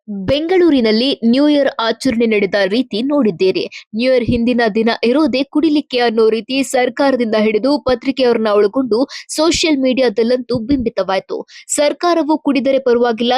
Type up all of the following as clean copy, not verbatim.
ಬೆಂಗಳೂರಿನಲ್ಲಿ new year ಆಚರಣೆ ನಡೆದ ರೀತಿ ನೋಡಿದ್ದೀರಿ. ನ್ಯೂ ಇಯರ್ ಹಿಂದಿನ ದಿನ ಇರೋದೇ ಕುಡಿಲಿಕ್ಕೆ ಅನ್ನೋ ರೀತಿ ಸರ್ಕಾರದಿಂದ ಹಿಡಿದು ಪತ್ರಿಕೆಯವರನ್ನ ಒಳಗೊಂಡು ಸೋಷಿಯಲ್ ಮೀಡಿಯಾದಲ್ಲಂತೂ ಬಿಂಬಿತವಾಯ್ತು. ಸರ್ಕಾರವು ಕುಡಿದರೆ ಪರವಾಗಿಲ್ಲ,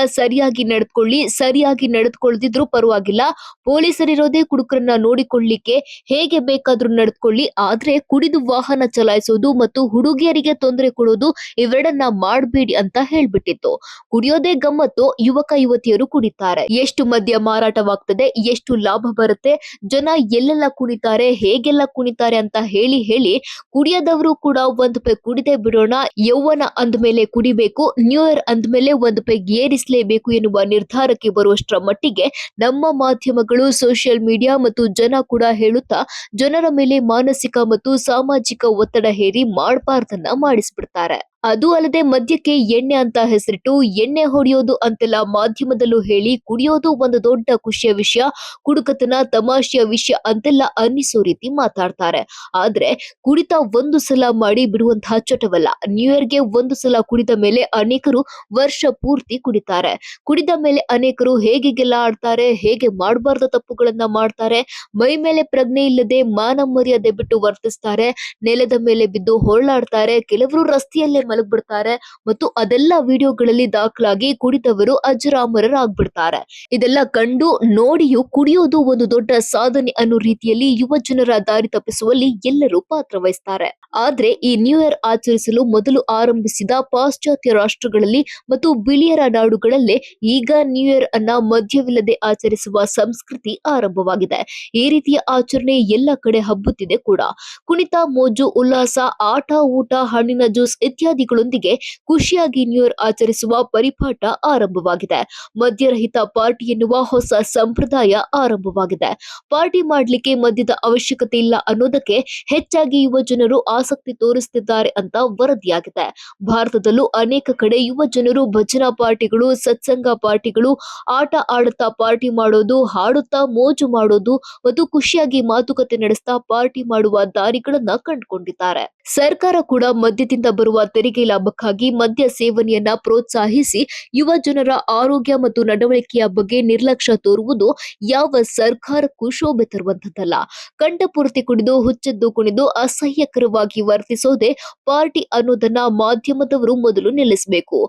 ಸರಿಯಾಗಿ ನಡೆದುಕೊಳ್ಳದಿದ್ರೂ ಪರವಾಗಿಲ್ಲ, ಪೊಲೀಸರಿರೋದೇ ಕುಡುಕರನ್ನ ನೋಡಿಕೊಳ್ಳಿಕ್ಕೆ, ಹೇಗೆ ಬೇಕಾದ್ರೂ ನಡೆದುಕೊಳ್ಳಿ, ಆದ್ರೆ ಕುಡಿದು ವಾಹನ ಚಲಾಯಿಸೋದು ಮತ್ತು ಹುಡುಗಿಯರಿಗೆ ತೊಂದರೆ ಕೊಡೋದು ಇವೆರಡನ್ನ ಮಾಡಬೇಡಿ ಅಂತ ಹೇಳ್ಬಿಟ್ಟಿತ್ತು. ಕುಡಿಯೋದೇ ಗಮ್ಮತ್ತು, ಯುವಕ ಯುವತಿಯರು ಕುಡಿತಾರೆ. ಎಷ್ಟು ಮದ್ಯ ಮಾರಾಟವಾಗ್ತದೆ, ಎಷ್ಟು ಲಾಭ ಬರುತ್ತೆ, ಜನ ಎಲ್ಲೆಲ್ಲ ಕುಣಿತಾರೆ, ಹೇಗೆಲ್ಲ ಕುಣಿತಾರೆ ಅಂತ ಹೇಳಿ ಹೇಳಿ ಕುಡಿಯದವರು ಕೂಡ ಒಂದು ಪೈ ಕುಡಿದೇ ಬಿಡೋಣ, ಯೌವನ ಅಂದ್ಮೇಲೆ ಕುಡಿಬೇಕು, ನ್ಯೂ ಇಯರ್ ಅಂದ್ಮೇಲೆ ಒಂದು ಪೈ ಏರಿಸಲೇಬೇಕು ಎನ್ನುವ ನಿರ್ಧಾರಕ್ಕೆ ಬರುವಷ್ಟರ ಮಟ್ಟಿಗೆ ನಮ್ಮ ಮಾಧ್ಯಮಗಳು, ಸೋಷಿಯಲ್ ಮೀಡಿಯಾ ಮತ್ತು ಜನ ಕೂಡ ಹೇಳುತ್ತಾ ಜನರ ಮೇಲೆ ಮಾನಸಿಕ ಮತ್ತು ಸಾಮಾಜಿಕ ಒತ್ತಡ ಹೇರಿ ಮಾಡಬಾರ್ದನ್ನ ಮಾಡಿಸ್ಬಿಡ್ತಾರೆ. ಅದು ಅಲ್ಲದೆ ಮದ್ಯಕ್ಕೆ ಎಣ್ಣೆ ಅಂತ ಹೆಸರಿಟ್ಟು ಎಣ್ಣೆ ಹೊಡೆಯೋದು ಅಂತೆಲ್ಲ ಮಾಧ್ಯಮದಲ್ಲೂ ಹೇಳಿ ಕುಡಿಯೋದು ಒಂದು ದೊಡ್ಡ ಖುಷಿಯ ವಿಷಯ, ಕುಡುಕತನ ತಮಾಷೆಯ ವಿಷಯ ಅಂತೆಲ್ಲ ಅನ್ನಿಸೋ ರೀತಿ ಮಾತಾಡ್ತಾರೆ. ಆದ್ರೆ ಕುಡಿತ ಒಂದು ಸಲ ಮಾಡಿ ಬಿಡುವಂತಹ ಚಟವಲ್ಲ. ನ್ಯೂ ಇಯರ್ಗೆ ಒಂದು ಸಲ ಕುಡಿದ ಮೇಲೆ ಅನೇಕರು ವರ್ಷ ಪೂರ್ತಿ ಕುಡಿತಾರೆ. ಕುಡಿದ ಮೇಲೆ ಅನೇಕರು ಹೇಗೆಲ್ಲ ಆಡ್ತಾರೆ, ಹೇಗೆ ಮಾಡಬಾರ್ದ ತಪ್ಪುಗಳನ್ನ ಮಾಡ್ತಾರೆ, ಮೈ ಮೇಲೆ ಪ್ರಜ್ಞೆ ಇಲ್ಲದೆ ಮಾನ ಮರ್ಯಾದೆ ಬಿಟ್ಟು ವರ್ತಿಸ್ತಾರೆ, ನೆಲದ ಮೇಲೆ ಬಿದ್ದು ಹೊರಳಾಡ್ತಾರೆ, ಕೆಲವರು ರಸ್ತೆಯಲ್ಲೇ ಮಲಗ್ಬಿಡ್ತಾರೆ ಮತ್ತು ಅದೆಲ್ಲ ವಿಡಿಯೋಗಳಲ್ಲಿ ದಾಖಲಾಗಿ ಕುಡಿದವರು ಅಜರಾಮರರಾಗ್ಬಿಡ್ತಾರೆ. ಇದೆಲ್ಲ ಕಂಡು ನೋಡಿಯೂ ಕುಡಿಯೋದು ಒಂದು ದೊಡ್ಡ ಸಾಧನೆ ಅನ್ನೋ ರೀತಿಯಲ್ಲಿ ಯುವ ಜನರ ದಾರಿ ತಪ್ಪಿಸುವಲ್ಲಿ ಎಲ್ಲರೂ ಪಾತ್ರ ವಹಿಸ್ತಾರೆ. ಆದ್ರೆ ಈ ನ್ಯೂ ಇಯರ್ ಆಚರಿಸಲು ಮೊದಲು ಆರಂಭಿಸಿದ ಪಾಶ್ಚಾತ್ಯ ರಾಷ್ಟ್ರಗಳಲ್ಲಿ ಮತ್ತು ಬಿಳಿಯರ ನಾಡುಗಳಲ್ಲೇ ಈಗ ನ್ಯೂ ಇಯರ್ ಅನ್ನ ಮದ್ಯವಿಲ್ಲದೆ ಆಚರಿಸುವ ಸಂಸ್ಕೃತಿ ಆರಂಭವಾಗಿದೆ. ಈ ರೀತಿಯ ಆಚರಣೆ ಎಲ್ಲ ಕಡೆ ಹಬ್ಬುತ್ತಿದೆ ಕೂಡ. ಕುಣಿತ, ಮೋಜು, ಉಲ್ಲಾಸ, ಆಟ, ಊಟ, ಹಣ್ಣಿನ ಜ್ಯೂಸ್ ಇತ್ಯಾದಿಗಳೊಂದಿಗೆ ಖುಷಿಯಾಗಿ ನ್ಯೂ ಇಯರ್ ಆಚರಿಸುವ ಪರಿಪಾಠ ಆರಂಭವಾಗಿದೆ. ಮದ್ಯರಹಿತ ಪಾರ್ಟಿ ಎನ್ನುವ ಹೊಸ ಸಂಪ್ರದಾಯ ಆರಂಭವಾಗಿದೆ. ಪಾರ್ಟಿ ಮಾಡ್ಲಿಕ್ಕೆ ಮದ್ಯದ ಅವಶ್ಯಕತೆ ಇಲ್ಲ ಅನ್ನೋದಕ್ಕೆ ಹೆಚ್ಚಾಗಿ ಯುವ ಜನರು ಆಸಕ್ತಿ ತೋರಿಸುತ್ತಿದ್ದಾರೆ ಅಂತ ವರದಿಯಾಗಿದೆ. ಭಾರತದಲ್ಲೂ ಅನೇಕ ಕಡೆ ಯುವ ಜನರು ಭಜನಾ ಪಾರ್ಟಿಗಳು, ಸತ್ಸಂಗ ಪಾರ್ಟಿಗಳು, ಆಟ ಆಡುತ್ತಾ ಪಾರ್ಟಿ ಮಾಡೋದು, ಹಾಡುತ್ತಾ ಮೋಜು ಮಾಡೋದು ಮತ್ತು ಖುಷಿಯಾಗಿ ಮಾತುಕತೆ ನಡೆಸ್ತಾ ಪಾರ್ಟಿ ಮಾಡುವ ದಾರಿಗಳನ್ನ ಕಂಡುಕೊಂಡಿದ್ದಾರೆ. ಸರ್ಕಾರ ಕೂಡ ಮದ್ಯದಿಂದ ಬರುವ ತೆರಿಗೆ ಲಾಭಕ್ಕಾಗಿ ಮದ್ಯ ಸೇವನೆಯನ್ನ ಪ್ರೋತ್ಸಾಹಿಸಿ ಯುವ ಜನರ ಆರೋಗ್ಯ ಮತ್ತು ನಡವಳಿಕೆಯ ಬಗ್ಗೆ ನಿರ್ಲಕ್ಷ್ಯ ತೋರುವುದು ಯಾವ ಸರ್ಕಾರಕ್ಕೂ ಶೋಭೆ ತರುವಂತದ್ದಲ್ಲ. ಕಂಠಪೂರ್ತಿ ಕುಡಿದು ಹುಚ್ಚೆದ್ದು ಕುಣಿದು ಅಸಹ್ಯಕರವಾಗಿ ವರ್ತಿಸೋದೇ ಪಾರ್ಟಿ ಅನ್ನೋದನ್ನ ಮಾಧ್ಯಮದವರು ಮೊದಲು ನಿಲ್ಲಿಸಬೇಕು.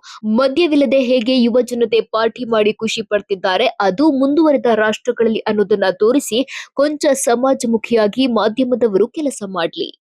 ಮದ್ಯವಿಲ್ಲದೆ ಹೇಗೆ ಯುವ ಜನತೆ ಪಾರ್ಟಿ ಮಾಡಿ ಖುಷಿ ಪಡ್ತಿದ್ದಾರೆ, ಅದು ಮುಂದುವರೆದ ರಾಷ್ಟ್ರಗಳಲ್ಲಿ ಅನ್ನೋದನ್ನ ತೋರಿಸಿ ಕೊಂಚ ಸಮಾಜಮುಖಿಯಾಗಿ ಮಾಧ್ಯಮದವರು ಕೆಲಸ ಮಾಡ್ಲಿ.